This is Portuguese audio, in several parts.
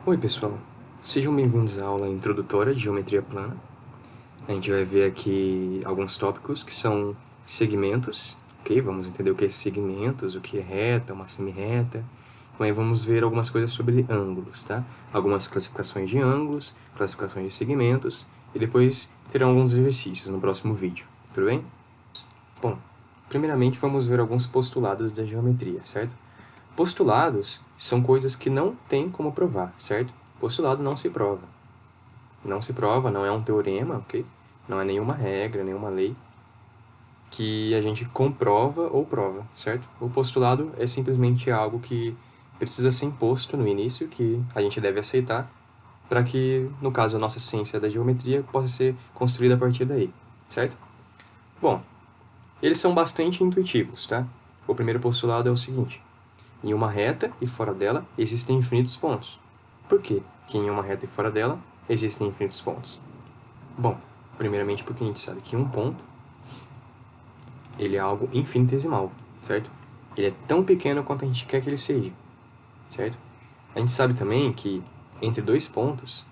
Oi pessoal, sejam bem-vindos à aula introdutória de Geometria Plana. A gente vai ver aqui alguns tópicos que são segmentos, ok? Vamos entender o que é segmentos, o que é reta, uma semi-reta. Também vamos ver algumas coisas sobre ângulos, tá? Algumas classificações de ângulos, classificações de segmentos, e depois terão alguns exercícios no próximo vídeo, tudo bem? Bom, primeiramente vamos ver alguns postulados da geometria, certo? Postulados são coisas que não tem como provar, certo? Postulado não se prova. Não se prova, não é um teorema, ok? Não é nenhuma regra, nenhuma lei que a gente comprova ou prova, certo? O postulado é simplesmente algo que precisa ser imposto no início, que a gente deve aceitar, para que, no caso, a nossa ciência da geometria possa ser construída a partir daí, certo? Bom, eles são bastante intuitivos, tá? O primeiro postulado é o seguinte: em uma reta e fora dela existem infinitos pontos. Por quê que em uma reta e fora dela existem infinitos pontos? Bom, primeiramente porque a gente sabe que um ponto ele é algo infinitesimal, certo? Ele é tão pequeno quanto a gente quer que ele seja, certo? A gente sabe também que entre dois pontos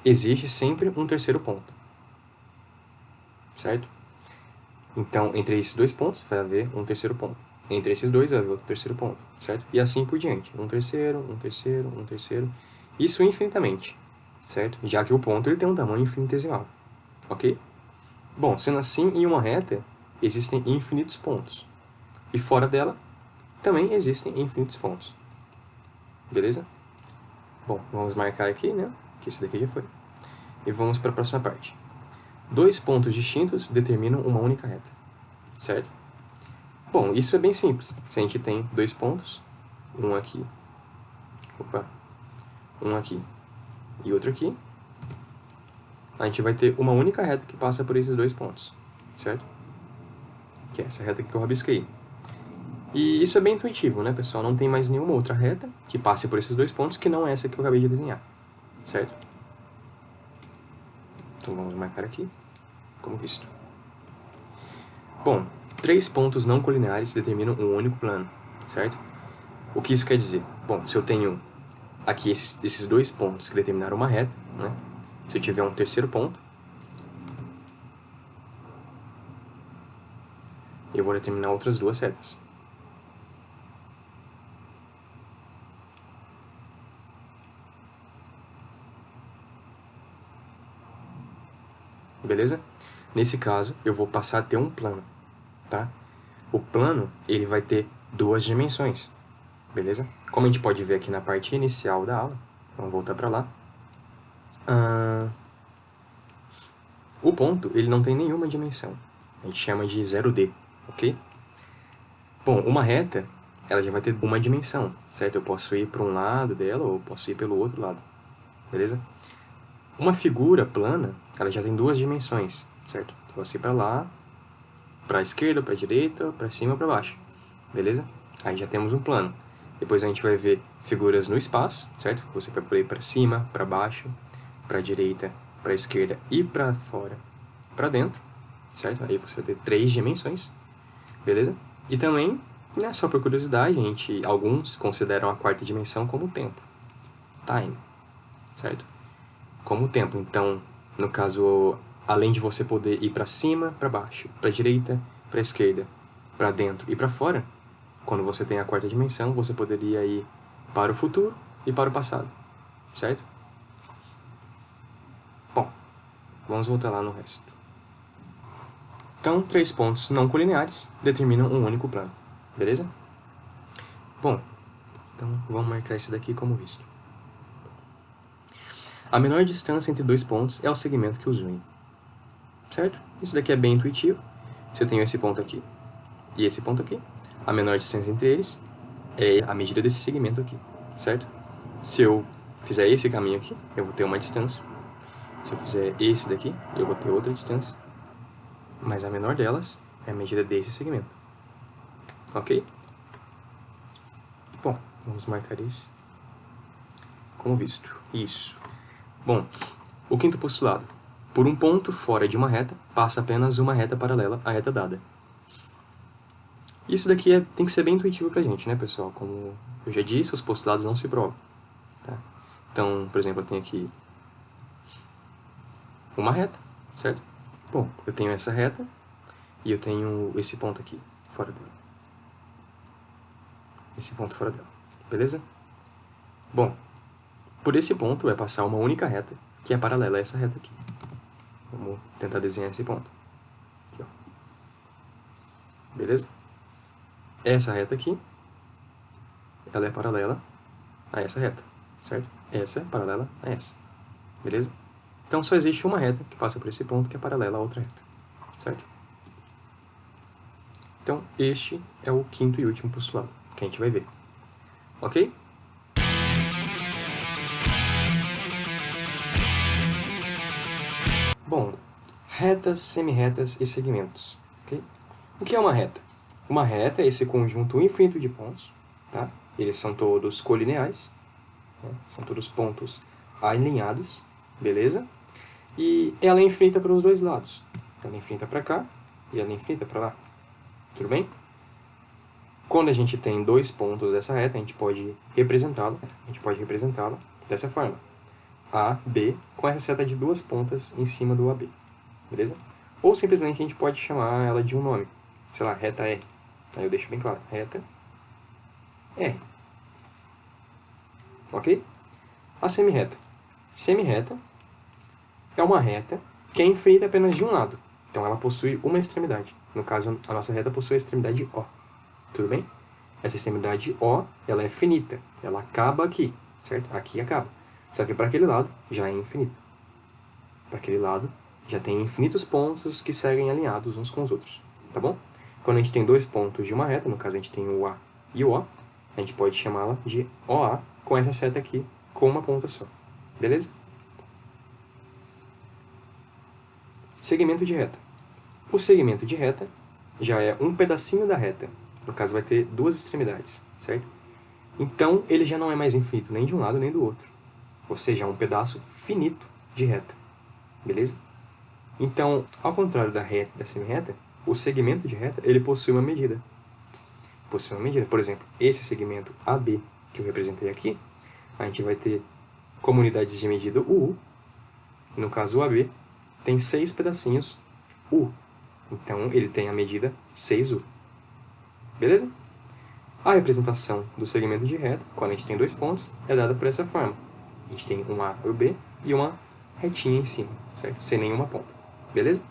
existe sempre um terceiro ponto, certo? Então, entre esses dois pontos vai haver um terceiro ponto. Entre esses dois vai haver outro terceiro ponto, certo? E assim por diante. Um terceiro, um terceiro, um terceiro. Isso infinitamente, certo? Já que o ponto ele tem um tamanho infinitesimal, ok? Bom, sendo assim, em uma reta existem infinitos pontos. E fora dela também existem infinitos pontos. Beleza? Bom, vamos marcar aqui, né? Que esse daqui já foi. E vamos para a próxima parte. Dois pontos distintos determinam uma única reta, certo? Bom, isso é bem simples. Se a gente tem dois pontos, um aqui, um aqui e outro aqui, a gente vai ter uma única reta que passa por esses dois pontos, certo? Que é essa reta que eu rabisquei. E isso é bem intuitivo, né, pessoal? Não tem mais nenhuma outra reta que passe por esses dois pontos que não essa que eu acabei de desenhar, certo? Então vamos marcar aqui, como visto. Bom, três pontos não colineares determinam um único plano, certo? O que isso quer dizer? Bom, se eu tenho aqui esses dois pontos que determinaram uma reta, né? Se eu tiver um terceiro ponto, eu vou determinar outras duas retas. Beleza? Nesse caso, eu vou passar a ter um plano, tá? O plano, ele vai ter duas dimensões, beleza? Como a gente pode ver aqui na parte inicial da aula, vamos voltar para lá. O ponto, ele não tem nenhuma dimensão. A gente chama de 0D, ok? Bom, uma reta, ela já vai ter uma dimensão, certo? Eu posso ir para um lado dela ou posso ir pelo outro lado, beleza? Uma figura plana, ela já tem duas dimensões, certo? Eu posso ir para lá, para a esquerda, para a direita, para cima ou para baixo, beleza? Aí já temos um plano. Depois a gente vai ver figuras no espaço, certo? Você vai poder ir para cima, para baixo, para a direita, para a esquerda e para fora, para dentro, certo? Aí você vai ter três dimensões, beleza? E também, né, só por curiosidade, alguns consideram a quarta dimensão como tempo, time, certo? Como tempo. Então, no caso, além de você poder ir para cima, para baixo, para direita, para esquerda, para dentro e para fora, quando você tem a quarta dimensão, você poderia ir para o futuro e para o passado, certo? Bom, vamos voltar lá no resto. Então, três pontos não colineares determinam um único plano, beleza? Bom, então vamos marcar esse daqui como visto. A menor distância entre dois pontos é o segmento que os une, certo? Isso daqui é bem intuitivo. Se eu tenho esse ponto aqui e esse ponto aqui, a menor distância entre eles é a medida desse segmento aqui, certo? Se eu fizer esse caminho aqui, eu vou ter uma distância. Se eu fizer esse daqui, eu vou ter outra distância. Mas a menor delas é a medida desse segmento. Ok? Bom, vamos marcar esse como visto. Isso. Bom, o quinto postulado. Por um ponto fora de uma reta, passa apenas uma reta paralela à reta dada. Isso daqui tem que ser bem intuitivo pra gente, né, pessoal? Como eu já disse, os postulados não se provam. Então, por exemplo, eu tenho aqui uma reta, certo? Bom, eu tenho essa reta e eu tenho esse ponto aqui, fora dela. Esse ponto fora dela, beleza? Bom, por esse ponto vai passar uma única reta, que é paralela a essa reta aqui. Vamos tentar desenhar esse ponto. Aqui, ó. Beleza? Essa reta aqui, ela é paralela a essa reta, certo? Essa é paralela a essa, beleza? Então só existe uma reta que passa por esse ponto que é paralela a outra reta, certo? Então este é o quinto e último postulado que a gente vai ver, ok? Bom, retas, semirretas e segmentos, ok? O que é uma reta? Uma reta é esse conjunto infinito de pontos, tá? Eles são todos colineais, né? São todos pontos alinhados, beleza? E ela é infinita para os dois lados. Ela é infinita para cá e ela é infinita para lá. Tudo bem? Quando a gente tem dois pontos dessa reta, a gente pode representá-la dessa forma. A, B, com essa seta de duas pontas em cima do AB. Beleza? Ou simplesmente a gente pode chamar ela de um nome. Sei lá, reta R. Aí eu deixo bem claro. Reta R. Ok? A semirreta. Semirreta é uma reta que é infinita apenas de um lado. Então ela possui uma extremidade. No caso, a nossa reta possui a extremidade O. Tudo bem? Essa extremidade O, ela é finita. Ela acaba aqui, certo? Aqui acaba. Só que para aquele lado já é infinita. Para aquele lado já tem infinitos pontos que seguem alinhados uns com os outros. Tá bom? Quando a gente tem dois pontos de uma reta, no caso a gente tem o A e o O, a gente pode chamá-la de OA com essa seta aqui, com uma ponta só. Beleza? Segmento de reta. O segmento de reta já é um pedacinho da reta. No caso, vai ter duas extremidades, certo? Então, ele já não é mais infinito nem de um lado nem do outro. Ou seja, é um pedaço finito de reta. Beleza? Então, ao contrário da reta e da semirreta, o segmento de reta, ele possui uma medida. Possui uma medida. Por exemplo, esse segmento AB que eu representei aqui, a gente vai ter como unidades de medida o U. No caso, o AB tem 6 pedacinhos U. Então, ele tem a medida 6U. Beleza? A representação do segmento de reta, quando a gente tem dois pontos, é dada por essa forma. A gente tem um A e um B e uma retinha em cima, certo? Sem nenhuma ponta. Beleza?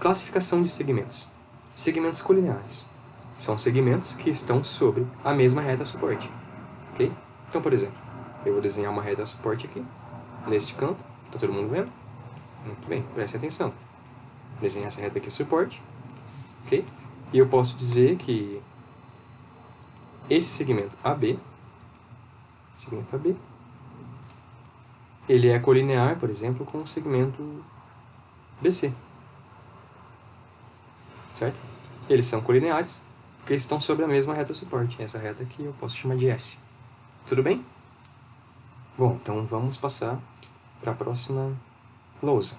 Classificação de segmentos. Segmentos colineares. São segmentos que estão sobre a mesma reta suporte. Ok? Então, por exemplo, eu vou desenhar uma reta suporte aqui, neste canto. Está todo mundo vendo? Muito bem, preste atenção. Vou desenhar essa reta aqui suporte. Ok? E eu posso dizer que esse segmento AB, ele é colinear, por exemplo, com o segmento BC. Certo? Eles são colineares porque estão sobre a mesma reta suporte. Essa reta aqui eu posso chamar de S. Tudo bem? Bom, então vamos passar para a próxima lousa.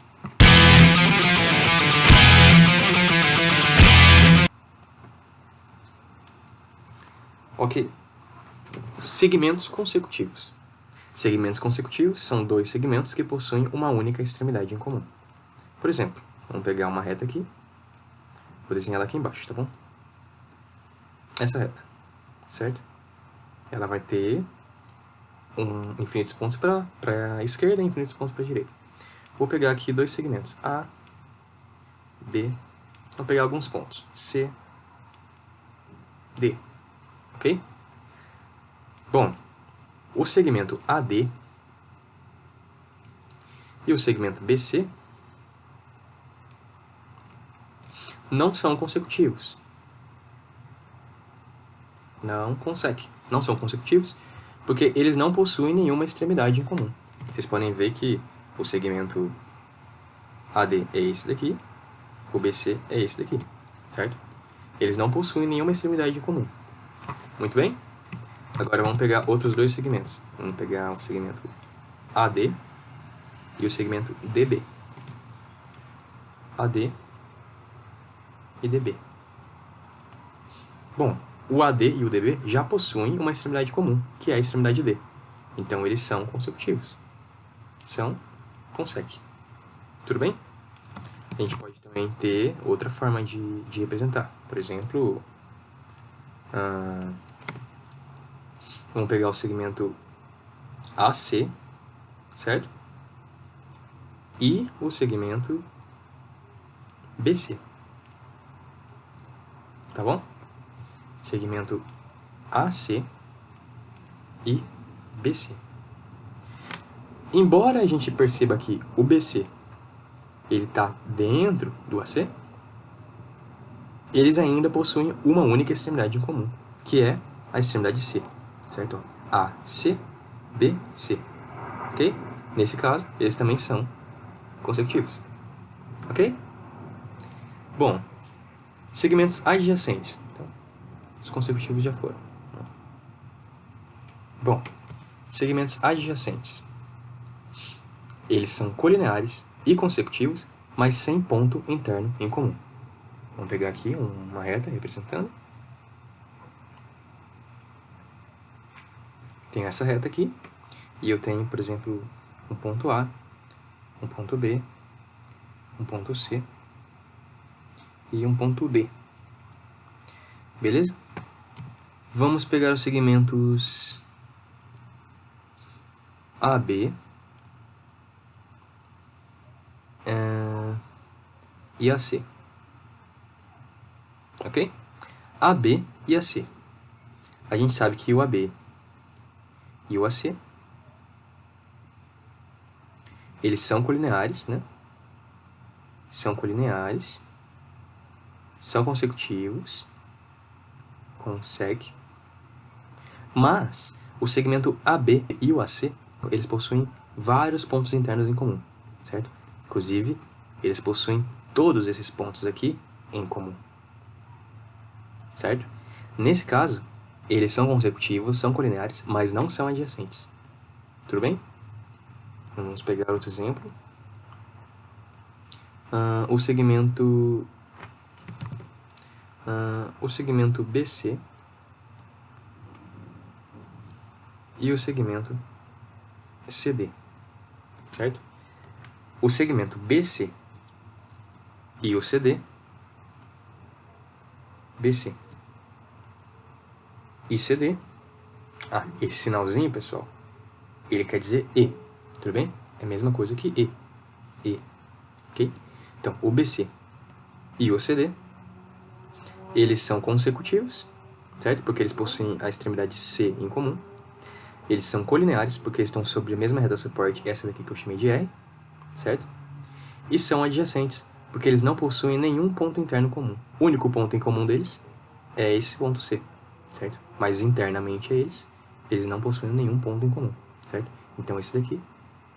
Ok. Segmentos consecutivos. Segmentos consecutivos são dois segmentos que possuem uma única extremidade em comum. Por exemplo, vamos pegar uma reta aqui. Vou desenhar ela aqui embaixo, tá bom? Essa reta, certo? Ela vai ter infinitos pontos para a esquerda e infinitos pontos para a direita. Vou pegar aqui dois segmentos, A, B. Vou pegar alguns pontos, C, D. Ok? Bom, o segmento AD e o segmento BC não são consecutivos. Não são consecutivos porque eles não possuem nenhuma extremidade em comum. Vocês podem ver que o segmento AD é esse daqui, o BC é esse daqui, certo? Eles não possuem nenhuma extremidade em comum. Muito bem? Agora vamos pegar outros dois segmentos. Vamos pegar o segmento AD e o segmento DB. AD e DB. Bom, o AD e o DB já possuem uma extremidade comum, que é a extremidade D. Então, eles são consecutivos. São consec. Tudo bem? A gente pode também ter outra forma de representar. Por exemplo, vamos pegar o segmento AC, certo? E o segmento BC. Tá bom? Segmento AC e BC. Embora a gente perceba que o BC ele está dentro do AC, eles ainda possuem uma única extremidade em comum, que é a extremidade C, certo? AC, BC, ok? Nesse caso, eles também são consecutivos, ok? Bom, segmentos adjacentes. Então, os consecutivos já foram. Bom, segmentos adjacentes. Eles são colineares e consecutivos, mas sem ponto interno em comum. Vamos pegar aqui uma reta representando. Tenho essa reta aqui, e eu tenho, por exemplo, um ponto A, um ponto B, um ponto C e um ponto D. Beleza? Vamos pegar os segmentos AB e AC. Ok? AB e AC. A gente sabe que o AB e o AC eles são colineares, né? São colineares, são consecutivos, consec, mas o segmento AB e o AC eles possuem vários pontos internos em comum, certo? Inclusive, eles possuem todos esses pontos aqui em comum, certo? Nesse caso, eles são consecutivos, são colineares, mas não são adjacentes. Tudo bem? Vamos pegar outro exemplo. O segmento BC e o segmento CD, certo? O segmento BC e o CD, BC e CD. Esse sinalzinho, pessoal, ele quer dizer E, tudo bem? É a mesma coisa que E, ok? Então, o BC e o CD, eles são consecutivos, certo? Porque eles possuem a extremidade C em comum. Eles são colineares, porque estão sobre a mesma reta suporte, essa daqui que eu chamei de R, certo? E são adjacentes, porque eles não possuem nenhum ponto interno comum. O único ponto em comum deles é esse ponto C, certo? Mas internamente a eles não possuem nenhum ponto em comum, certo? Então, esses daqui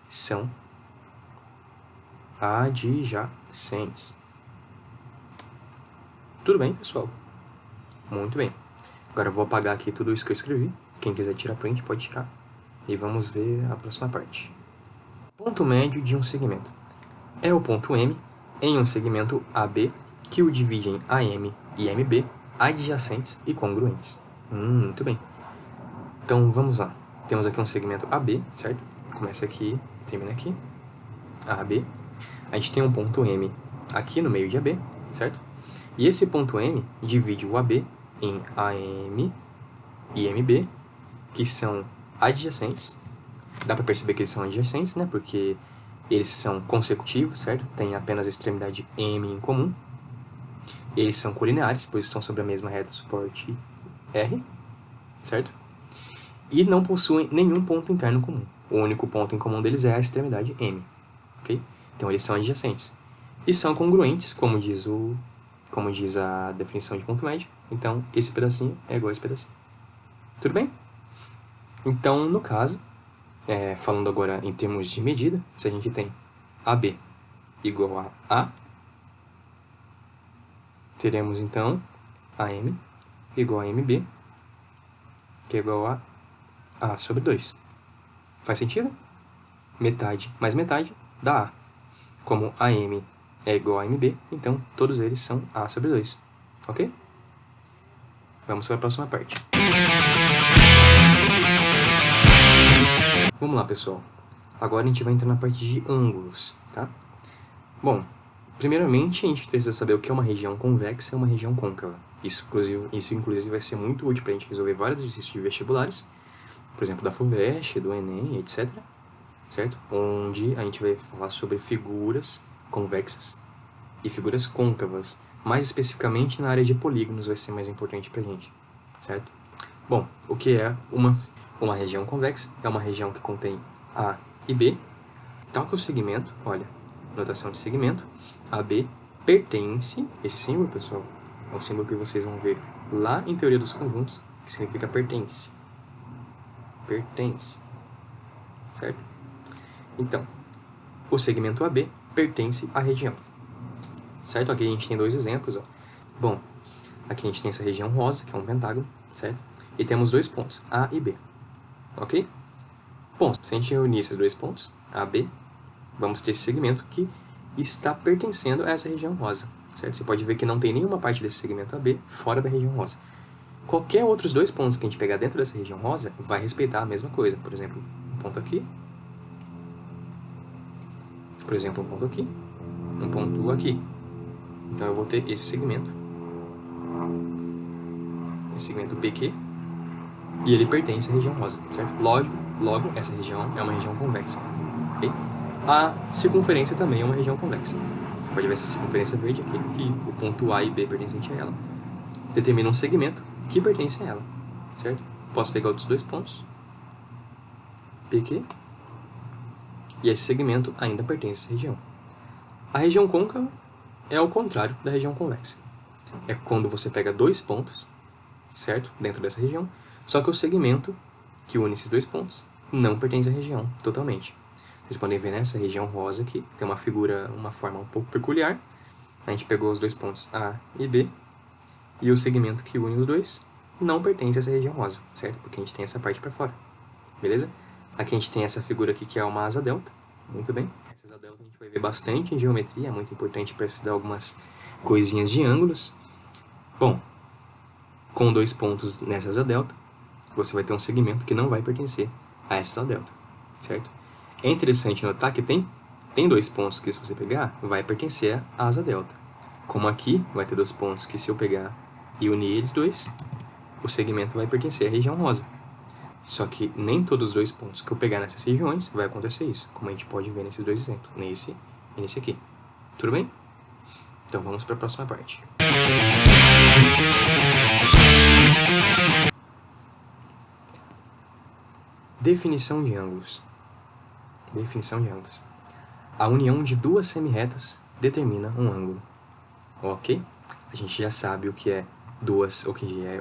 são adjacentes. Tudo bem, pessoal? Muito bem. Agora eu vou apagar aqui tudo isso que eu escrevi. Quem quiser tirar print, pode tirar. E vamos ver a próxima parte. Ponto médio de um segmento. É o ponto M em um segmento AB que o divide em AM e MB, adjacentes e congruentes. Muito bem. Então, vamos lá. Temos aqui um segmento AB, certo? Começa aqui e termina aqui. AB. A gente tem um ponto M aqui no meio de AB, certo? E esse ponto M divide o AB em AM e MB, que são adjacentes. Dá para perceber que eles são adjacentes, né? Porque eles são consecutivos, certo? Tem apenas a extremidade M em comum. Eles são colineares, pois estão sobre a mesma reta suporte R, certo? E não possuem nenhum ponto interno comum. O único ponto em comum deles é a extremidade M, ok? Então, eles são adjacentes. E são congruentes, como diz a definição de ponto médio. Então, esse pedacinho é igual a esse pedacinho. Tudo bem? Então, no caso, falando agora em termos de medida, se a gente tem AB igual a teremos então AM igual a MB, que é igual a A sobre 2. Faz sentido? Metade mais metade dá A. Como AM é igual a MB, então todos eles são A sobre 2. Ok? Vamos para a próxima parte. Vamos lá, pessoal. Agora a gente vai entrar na parte de ângulos, tá? Bom, primeiramente a gente precisa saber o que é uma região convexa e uma região côncava. Isso, inclusive, vai ser muito útil para a gente resolver vários exercícios de vestibulares, por exemplo, da FUVEST, do Enem, etc. Certo? Onde a gente vai falar sobre figuras convexas e figuras côncavas. Mais especificamente na área de polígonos vai ser mais importante para a gente, certo? Bom, o que é uma região convexa? É uma região que contém A e B, tal que o segmento, olha, notação de segmento, AB pertence, esse símbolo, pessoal, é um símbolo que vocês vão ver lá em teoria dos conjuntos, que significa pertence. Pertence, certo? Então, o segmento AB pertence à região, certo? Aqui a gente tem dois exemplos, ó. Bom, aqui a gente tem essa região rosa, que é um pentágono, certo? E temos dois pontos, A e B, ok? Bom, se a gente reunir esses dois pontos, A e B, vamos ter esse segmento que está pertencendo a essa região rosa, certo? Você pode ver que não tem nenhuma parte desse segmento AB fora da região rosa. Qualquer outros dois pontos que a gente pegar dentro dessa região rosa vai respeitar a mesma coisa. Por exemplo, um ponto aqui. Por exemplo, um ponto aqui. Um ponto aqui. Então eu vou ter esse segmento. Esse segmento PQ. E ele pertence à região rosa, certo? Logo, essa região é uma região convexa. Okay? A circunferência também é uma região convexa. Você pode ver essa circunferência verde aqui, que o ponto A e B pertencente a ela. Determina um segmento que pertence a ela, certo? Posso pegar outros dois pontos, PQ, e esse segmento ainda pertence a essa região. A região côncava é o contrário da região convexa. É quando você pega dois pontos, certo? Dentro dessa região, só que o segmento que une esses dois pontos não pertence à região totalmente. Vocês podem ver nessa região rosa aqui, tem uma figura, uma forma um pouco peculiar. A gente pegou os dois pontos A e B, e o segmento que une os dois não pertence a essa região rosa, certo? Porque a gente tem essa parte para fora, beleza? Aqui a gente tem essa figura aqui que é uma asa delta, muito bem. Essa asa delta a gente vai ver bastante em geometria, é muito importante para estudar algumas coisinhas de ângulos. Bom, com dois pontos nessa asa delta, você vai ter um segmento que não vai pertencer a essa asa delta, certo? É interessante notar que tem dois pontos que, se você pegar, vai pertencer à asa delta. Como aqui, vai ter dois pontos que, se eu pegar e unir eles dois, o segmento vai pertencer à região rosa. Só que nem todos os dois pontos que eu pegar nessas regiões vai acontecer isso, como a gente pode ver nesses dois exemplos, nesse e nesse aqui. Tudo bem? Então vamos para a próxima parte. Definição de ângulos. Definição de ângulos. A união de duas semirretas determina um ângulo. Ok? A gente já sabe o que é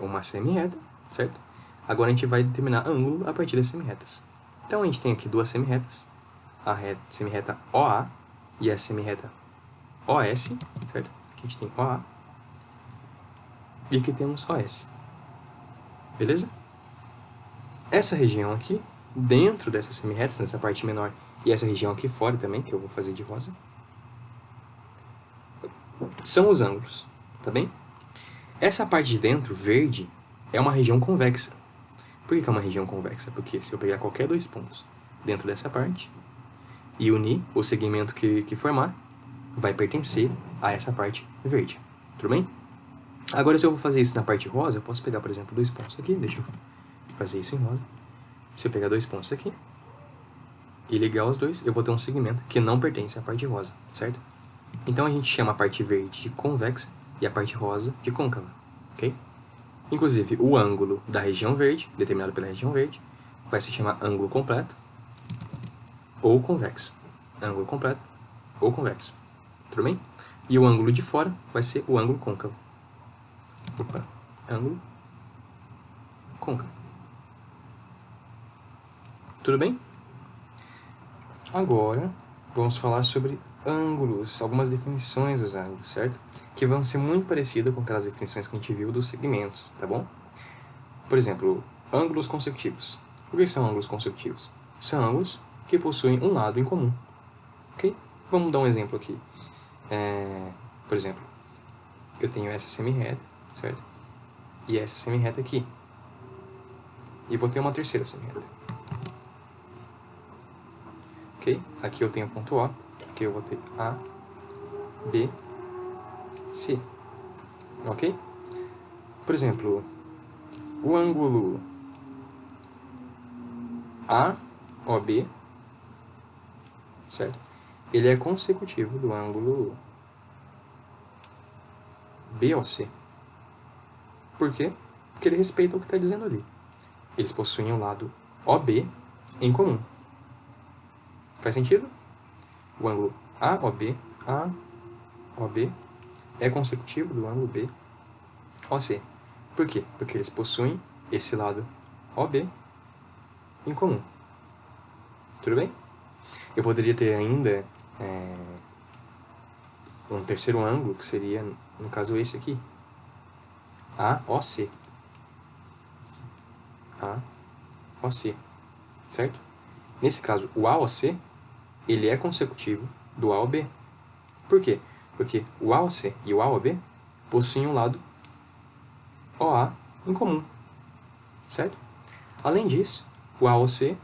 uma semirreta, certo? Agora a gente vai determinar ângulo a partir das semirretas. Então a gente tem aqui duas semirretas, a semirreta OA e a semirreta OS, certo? Aqui a gente tem OA e aqui temos OS. Beleza? Essa região aqui, dentro dessas semirretas, nessa parte menor, e essa região aqui fora também, que eu vou fazer de rosa, são os ângulos, tá bem? Essa parte de dentro, verde, é uma região convexa. Por que é uma região convexa? Porque se eu pegar qualquer dois pontos dentro dessa parte e unir o segmento que formar, vai pertencer a essa parte verde. Tudo bem? Agora, se eu vou fazer isso na parte rosa, eu posso pegar, por exemplo, dois pontos aqui. Deixa eu fazer isso em rosa. Se eu pegar dois pontos aqui e ligar os dois, eu vou ter um segmento que não pertence à parte rosa, certo? Então, a gente chama a parte verde de convexa e a parte rosa de côncava, ok? Inclusive, o ângulo da região verde, determinado pela região verde, vai se chamar ângulo completo ou convexo. Ângulo completo ou convexo. Tudo bem? E o ângulo de fora vai ser o ângulo côncavo. Opa, ângulo côncavo. Tudo bem? Agora, vamos falar sobre ângulos, algumas definições dos ângulos, certo? Que vão ser muito parecidas com aquelas definições que a gente viu dos segmentos, tá bom? Por exemplo, ângulos consecutivos. O que são ângulos consecutivos? São ângulos que possuem um lado em comum, ok? Vamos dar um exemplo aqui. Por exemplo, eu tenho essa semirreta, certo? E essa semirreta aqui. E vou ter uma terceira semirreta. ok? Aqui eu tenho ponto O, aqui eu vou ter A, B, C, ok? Por exemplo, o ângulo AOB, certo? Ele é consecutivo do ângulo BOC. Por quê? Porque ele respeita o que está dizendo ali. Eles possuem o lado OB em comum. Faz sentido? O ângulo AOB é consecutivo do ângulo BOC. Por quê? Porque eles possuem esse lado OB em comum. Tudo bem? Eu poderia ter ainda um terceiro ângulo, que seria, no caso, esse aqui. AOC. AOC. Certo? Nesse caso, o AOC, ele é consecutivo do AOB. Por quê? Porque o AOC e o AOB possuem um lado OA em comum. Certo? Além disso, o AOC,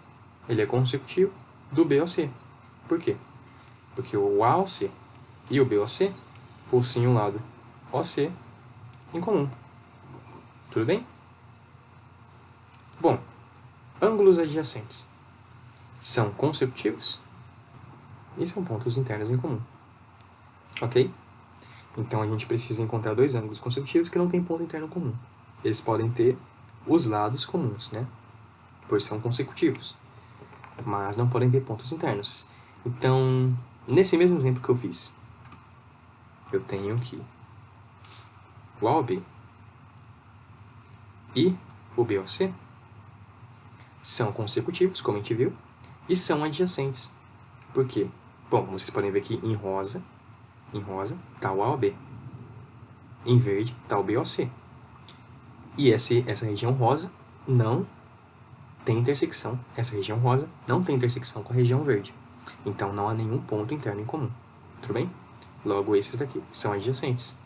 ele é consecutivo do BOC. Por quê? Porque o AOC e o BOC possuem um lado OC em comum. Tudo bem? Bom, ângulos adjacentes são consecutivos e são pontos internos em comum. Ok? Então a gente precisa encontrar dois ângulos consecutivos que não têm ponto interno comum. Eles podem ter os lados comuns, né? Por são consecutivos, mas não podem ter pontos internos. Então, nesse mesmo exemplo que eu fiz, eu tenho aqui o AOB e o BOC são consecutivos, como a gente viu, e são adjacentes. Por quê? Bom, vocês podem ver aqui em rosa está o AOB. Em verde está o BOC. E essa região rosa não tem intersecção. Essa região rosa não tem intersecção com a região verde. Então não há nenhum ponto interno em comum. Tudo bem? Logo, esses daqui são adjacentes.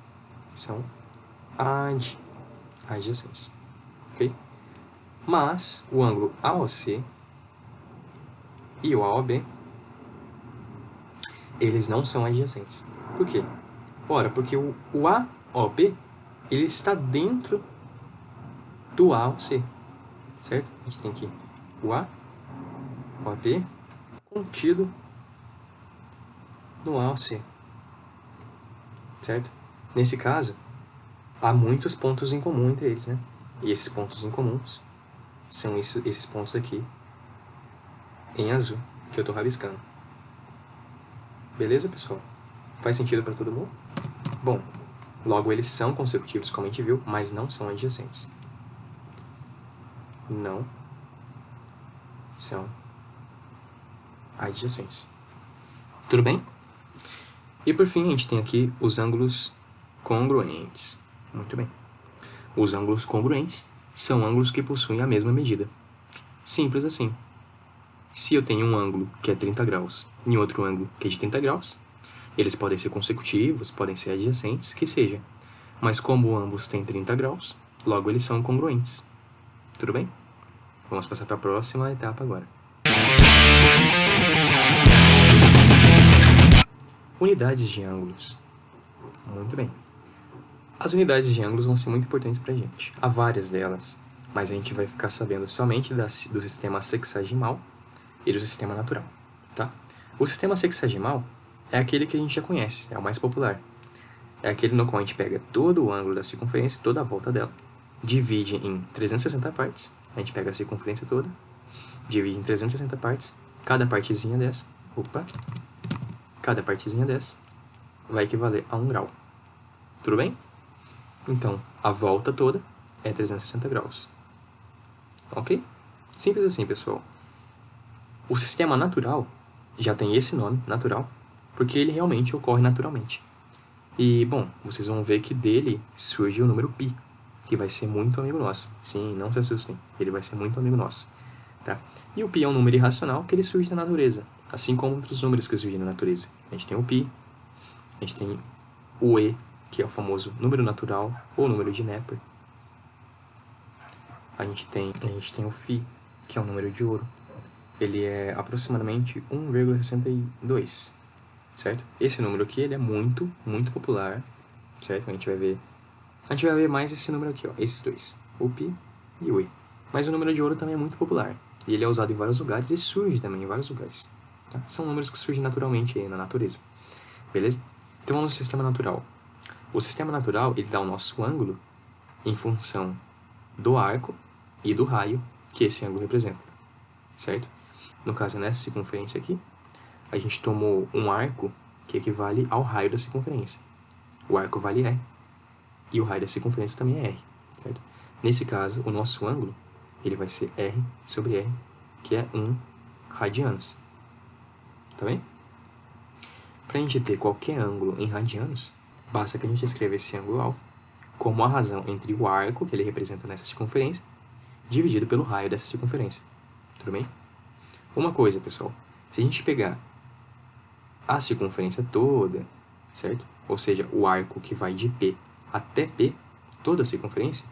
São adjacentes. Ok? Mas o ângulo AOC e o AOB, eles não são adjacentes. Por quê? Ora, porque o AOB, ele está dentro do AOC. Certo? A gente tem aqui o AOB contido no AOC. Certo? Nesse caso, há muitos pontos em comum entre eles, né? E esses pontos em comuns são esses pontos aqui em azul, que eu estou rabiscando. Beleza, pessoal? Faz sentido para todo mundo? Bom, logo eles são consecutivos, como a gente viu, mas não são adjacentes. Não são adjacentes. Tudo bem? E por fim, a gente tem aqui os ângulos congruentes. Muito bem. Os ângulos congruentes são ângulos que possuem a mesma medida. Simples assim. Se eu tenho um ângulo que é 30 graus e outro ângulo que é de 30 graus, eles podem ser consecutivos, podem ser adjacentes, que seja. Mas como ambos têm 30 graus, logo eles são congruentes. Tudo bem? Vamos passar para a próxima etapa agora. Unidades de ângulos. Muito bem. As unidades de ângulos vão ser muito importantes para a gente. Há várias delas, mas a gente vai ficar sabendo somente do sistema sexagimal e do sistema natural. Tá? O sistema sexagimal é aquele que a gente já conhece, é o mais popular. É aquele no qual a gente pega todo o ângulo da circunferência, toda a volta dela, divide em 360 partes, a gente pega a circunferência toda, divide em 360 partes, cada partezinha dessa vai equivaler a 1 grau. Tudo bem? Então, a volta toda é 360 graus. Ok? Simples assim, pessoal. O sistema natural já tem esse nome, natural, porque ele realmente ocorre naturalmente. E, bom, vocês vão ver que dele surge o número π, que vai ser muito amigo nosso. Sim, não se assustem, ele vai ser muito amigo nosso. Tá? E o π é um número irracional que ele surge da natureza, assim como outros números que surgem na natureza. A gente tem o π, a gente tem o e, que é o famoso número natural ou número de Neper. A gente tem o φ, que é o número de ouro. ele é aproximadamente 1,62, certo? Esse número aqui, ele é muito, muito popular, certo? A gente vai ver mais esse número aqui, ó, esses dois, o π e o e. Mas o número de ouro também é muito popular, e ele é usado em vários lugares e surge também em vários lugares. Tá? São números que surgem naturalmente aí na natureza, beleza? Então vamos ao sistema natural. O sistema natural, ele dá o nosso ângulo em função do arco e do raio que esse ângulo representa, certo? No caso, nessa circunferência aqui, a gente tomou um arco que equivale ao raio da circunferência. O arco vale R e o raio da circunferência também é R, certo? Nesse caso, o nosso ângulo ele vai ser R sobre R, que é 1 radianos. Tá bem? Para a gente ter qualquer ângulo em radianos, basta que a gente escreva esse ângulo alfa como a razão entre o arco que ele representa nessa circunferência dividido pelo raio dessa circunferência. Tudo bem? Uma coisa, pessoal. Se a gente pegar a circunferência toda, certo? Ou seja, o arco que vai de P até P, toda a circunferência,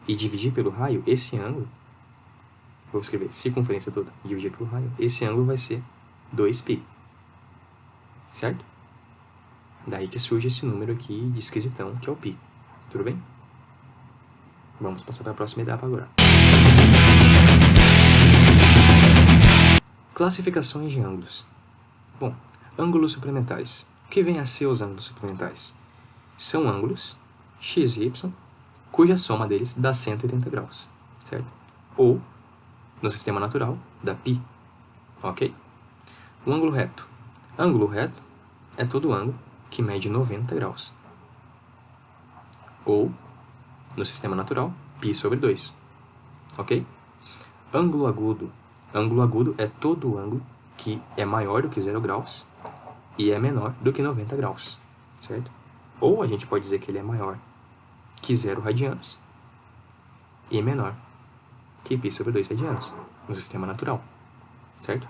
e dividir pelo raio, esse ângulo, vou escrever circunferência toda, dividir pelo raio, esse ângulo vai ser 2π, certo? Daí que surge esse número aqui de esquisitão, que é o π. Tudo bem? Vamos passar para a próxima etapa agora. Classificações de ângulos. Bom, ângulos suplementares. O que vem a ser os ângulos suplementares? São ângulos x e y, cuja soma deles dá 180 graus, certo? Ou, no sistema natural, dá π, ok? O ângulo reto. Ângulo reto é todo ângulo que mede 90 graus. Ou, no sistema natural, π sobre 2, ok? Ângulo agudo. Ângulo agudo é todo ângulo que é maior do que 0 graus e é menor do que 90 graus, certo? Ou a gente pode dizer que ele é maior que 0 radianos e menor que π sobre 2 radianos, no sistema natural, certo?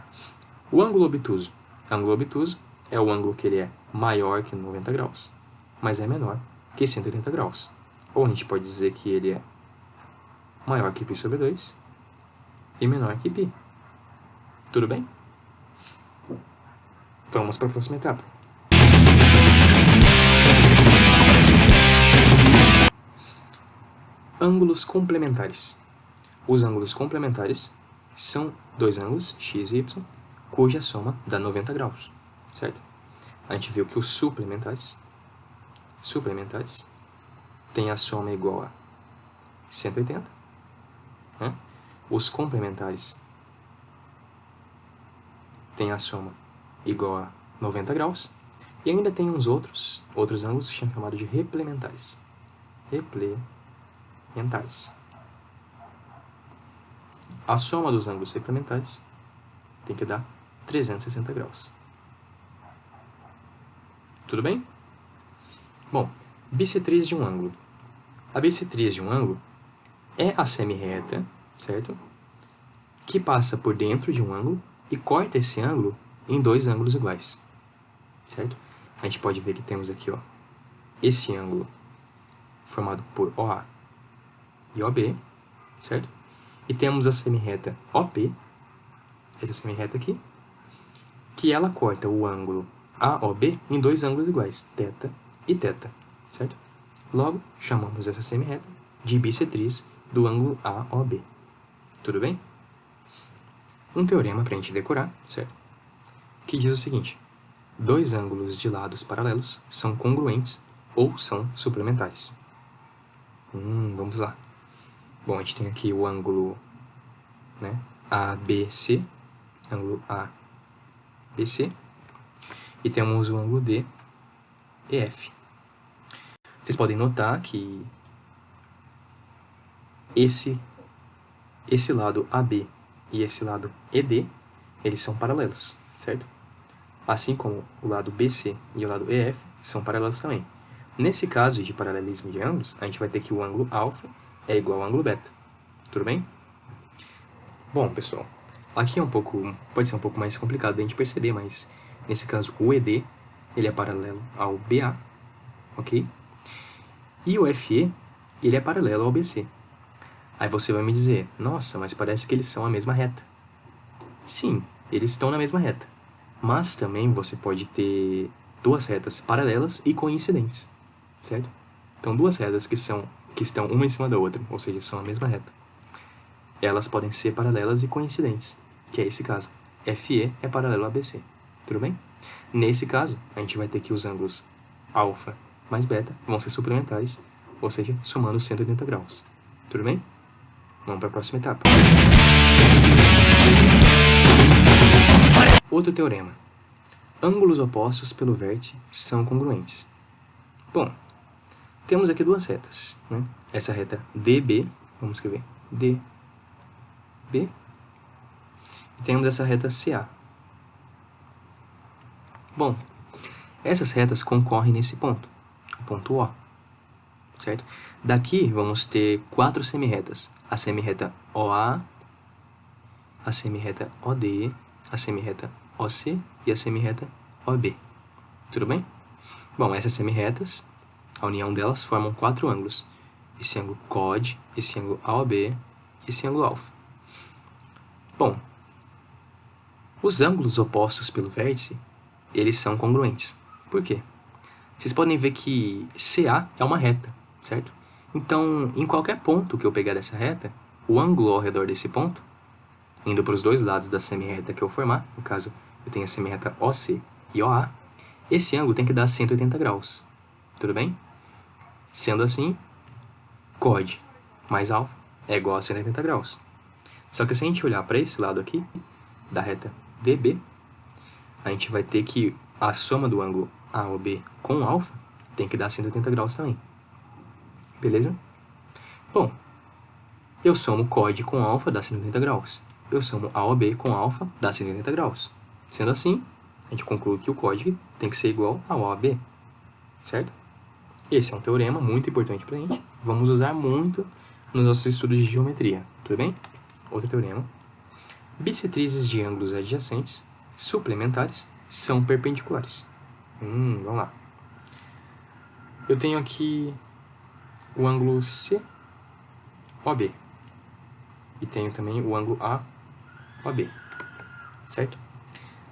O ângulo obtuso. Ângulo obtuso é o ângulo que ele é maior que 90 graus, mas é menor que 180 graus. Ou a gente pode dizer que ele é maior que π sobre 2 e menor que π. Tudo bem? Vamos para a próxima etapa. Ângulos complementares. Os ângulos complementares são dois ângulos, x e y, cuja soma dá 90 graus, certo? A gente viu que os suplementares têm a soma igual a 180, né? Os complementares têm a soma igual a 90 graus, e ainda tem uns outros ângulos que são chamados de replementares. A soma dos ângulos replementares tem que dar 360 graus. Tudo bem? Bom, bissetriz de um ângulo. A bissetriz de um ângulo é a semirreta, certo? Que passa por dentro de um ângulo e corta esse ângulo em dois ângulos iguais, certo? A gente pode ver que temos aqui, ó, esse ângulo formado por OA e OB, certo? E temos a semirreta OP, essa semirreta aqui, que ela corta o ângulo AOB em dois ângulos iguais, θ e θ, certo? Logo, chamamos essa semirreta de bissetriz do ângulo AOB. Tudo bem? Um teorema para a gente decorar, certo? Que diz o seguinte: dois ângulos de lados paralelos são congruentes ou são suplementares. Vamos lá. Bom, a gente tem aqui o ângulo, né, ABC, ângulo ABC, e temos o ângulo DEF. Vocês podem notar que esse lado AB e esse lado ED, eles são paralelos, certo? Assim como o lado BC e o lado EF são paralelos também. Nesse caso de paralelismo de ângulos, a gente vai ter que o ângulo alfa é igual ao ângulo beta. Tudo bem? Bom, pessoal, aqui pode ser um pouco mais complicado de a gente perceber, mas nesse caso o ED ele é paralelo ao BA, ok? E o FE ele é paralelo ao BC. Aí você vai me dizer, nossa, mas parece que eles são a mesma reta. Sim, eles estão na mesma reta. Mas também você pode ter duas retas paralelas e coincidentes, certo? Então, duas retas que estão uma em cima da outra, ou seja, são a mesma reta. Elas podem ser paralelas e coincidentes, que é esse caso. FE é paralelo a BC, tudo bem? Nesse caso, a gente vai ter que os ângulos alfa mais beta vão ser suplementares, ou seja, somando 180 graus, tudo bem? Vamos para a próxima etapa. Outro teorema. Ângulos opostos pelo vértice são congruentes. Bom, temos aqui duas retas, né? Essa reta DB, vamos escrever DB, e temos essa reta CA. Bom, essas retas concorrem nesse ponto, o ponto O, certo? Daqui vamos ter quatro semirretas, a semirreta OA, a semirreta OD, a semirreta OC e a semirreta OB. Tudo bem? Bom, essas semirretas, a união delas formam quatro ângulos. Esse ângulo COD, esse ângulo AOB e esse ângulo alfa. Bom, os ângulos opostos pelo vértice, eles são congruentes. Por quê? Vocês podem ver que CA é uma reta, certo? Então, em qualquer ponto que eu pegar dessa reta, o ângulo ao redor desse ponto, indo para os dois lados da semirreta que eu formar, no caso, eu tenho a semirreta OC e OA, esse ângulo tem que dar 180 graus. Tudo bem? Sendo assim, COD mais alfa é igual a 180 graus. Só que se a gente olhar para esse lado aqui, da reta DB, a gente vai ter que a soma do ângulo AOB com alfa tem que dar 180 graus também. Beleza? Bom, eu somo COD com alfa, dá 180 graus. Eu somo AOB com alfa, dá 180 graus. Sendo assim, a gente conclui que o COD tem que ser igual ao AOB, certo? Esse é um teorema muito importante pra gente. Vamos usar muito nos nossos estudos de geometria, tudo bem? Outro teorema. Bissetrizes de ângulos adjacentes suplementares são perpendiculares. Vamos lá. Eu tenho aqui o ângulo COB e tenho também o ângulo AOB, certo?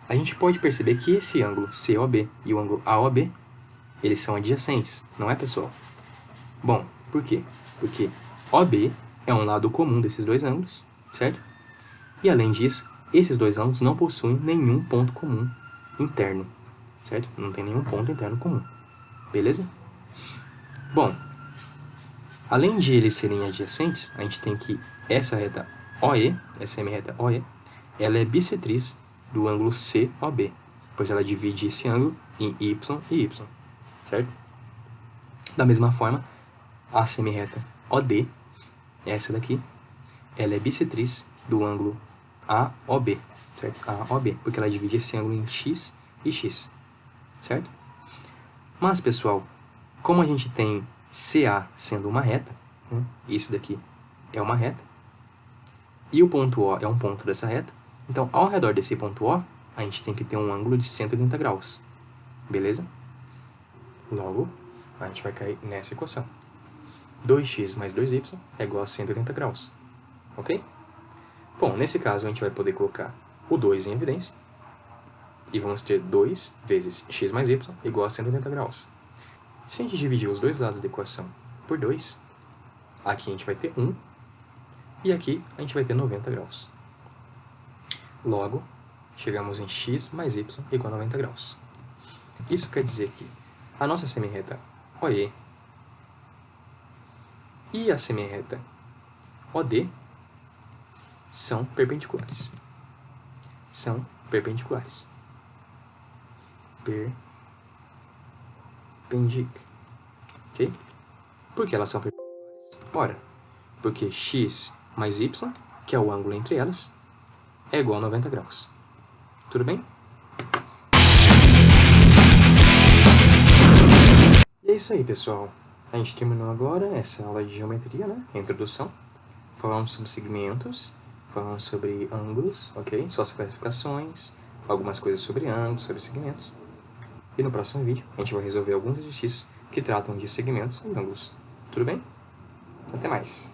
A gente pode perceber que esse ângulo COB e o ângulo AOB, eles são adjacentes, não é, pessoal? Bom, por quê? Porque OB é um lado comum desses dois ângulos, certo? E além disso, esses dois ângulos não possuem nenhum ponto comum interno, certo? Não tem nenhum ponto interno comum, beleza? Bom, além de eles serem adjacentes, a gente tem que essa reta OE, essa semirreta OE, ela é bissetriz do ângulo COB, pois ela divide esse ângulo em Y e Y, certo? Da mesma forma, a semirreta OD, essa daqui, ela é bissetriz do ângulo AOB, certo? AOB, porque ela divide esse ângulo em X e X, certo? Mas, pessoal, como a gente tem CA sendo uma reta, né? Isso daqui é uma reta, e o ponto O é um ponto dessa reta, então, ao redor desse ponto O, a gente tem que ter um ângulo de 180 graus, beleza? Logo, a gente vai cair nessa equação. 2x mais 2y é igual a 180 graus, ok? Bom, nesse caso, a gente vai poder colocar o 2 em evidência, e vamos ter 2 vezes x mais y igual a 180 graus. Se a gente dividir os dois lados da equação por 2, aqui a gente vai ter 1, e aqui a gente vai ter 90 graus. Logo, chegamos em x mais y igual a 90 graus. Isso quer dizer que a nossa semirreta OE e a semirreta OD são perpendiculares. São perpendiculares. Ok? Por que elas são perpendiculares? Ora, porque x mais y, que é o ângulo entre elas, é igual a 90 graus. Tudo bem? E é isso aí, pessoal. A gente terminou agora essa aula de geometria, né? Introdução. Falamos sobre segmentos, falamos sobre ângulos, ok? Suas classificações, algumas coisas sobre ângulos, sobre segmentos. E no próximo vídeo, a gente vai resolver alguns exercícios que tratam de segmentos e ângulos. Tudo bem? Até mais!